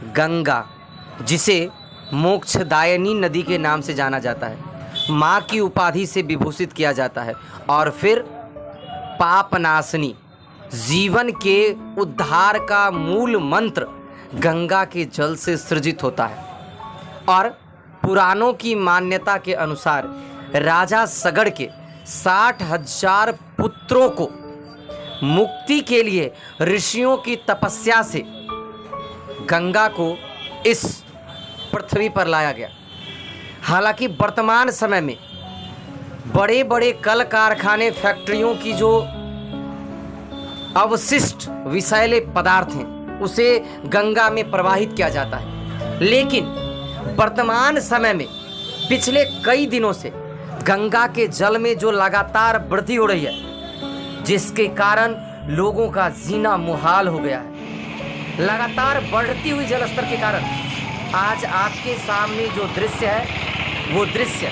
गंगा, जिसे मोक्षदायिनी नदी के नाम से जाना जाता है, माँ की उपाधि से विभूषित किया जाता है, और फिर पापनाशनी, जीवन के उद्धार का मूल मंत्र गंगा के जल से सृजित होता है। और पुराणों की मान्यता के अनुसार राजा सगड़ के 60,000 पुत्रों को मुक्ति के लिए ऋषियों की तपस्या से गंगा को इस पृथ्वी पर लाया गया। हालांकि वर्तमान समय में बड़े बड़े कल कारखाने, फैक्ट्रियों की जो अवशिष्ट विषैले पदार्थ हैं उसे गंगा में प्रवाहित किया जाता है। लेकिन वर्तमान समय में पिछले कई दिनों से गंगा के जल में जो लगातार वृद्धि हो रही है, जिसके कारण लोगों का जीना मुहाल हो गया है। लगातार बढ़ती हुई जलस्तर के कारण आज आपके सामने जो दृश्य है वो दृश्य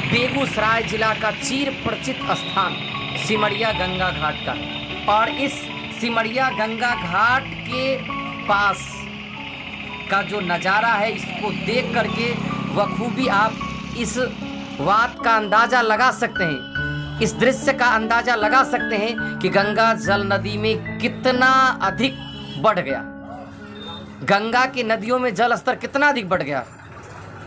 बेगूसराय जिला का चिर परिचित स्थान सिमरिया गंगा घाट का है। और इस सिमरिया गंगा घाट के पास का जो नज़ारा है, इसको देख करके बखूबी आप इस बात का अंदाज़ा लगा सकते हैं, इस दृश्य का अंदाज़ा लगा सकते हैं कि गंगा जल नदी में कितना अधिक बढ़ गया, गंगा की नदियों में जल स्तर कितना अधिक बढ़ गया।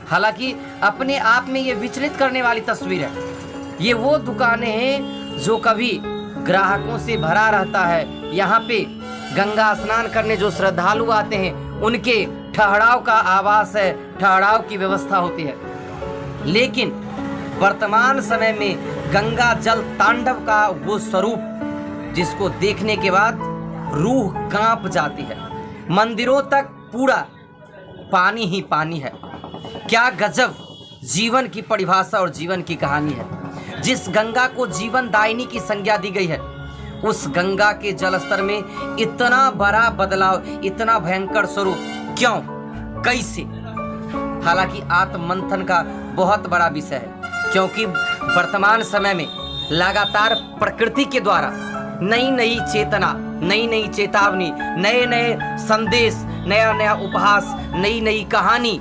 हालांकि अपने आप में ये विचलित करने वाली तस्वीर है। ये वो दुकानें हैं जो कभी ग्राहकों से भरा रहता है। यहाँ पे गंगा स्नान करने जो श्रद्धालु आते हैं उनके ठहराव का आवास है, ठहराव की व्यवस्था होती है। लेकिन वर्तमान समय में गंगा जल तांडव का वो स्वरूप जिसको देखने के बाद रूह कांप जाती है। मंदिरों तक पूरा पानी ही पानी है। क्या गजब जीवन की परिभाषा और जीवन की कहानी है। जिस गंगा को जीवन दायिनी की संज्ञा दी गई है, उस गंगा के जलस्तर में इतना बड़ा बदलाव, इतना भयंकर स्वरूप क्यों, कैसे? हालांकि आत्ममंथन का बहुत बड़ा विषय है, क्योंकि वर्तमान समय में लगातार प्रकृति के द्वारा नई नई चेतना, नई नई चेतावनी, नए नए संदेश, नया नया उपहास, नई नई कहानी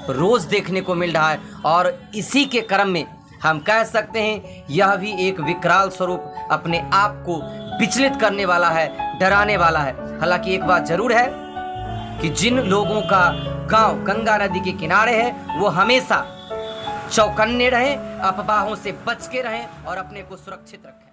रोज देखने को मिल रहा है। और इसी के क्रम में हम कह सकते हैं यह भी एक विकराल स्वरूप अपने आप को विचलित करने वाला है, डराने वाला है। हालांकि एक बात जरूर है कि जिन लोगों का गांव गंगा नदी के किनारे है वो हमेशा चौकन्ने रहें, अफवाहों से बच के रहें और अपने को सुरक्षित रखें।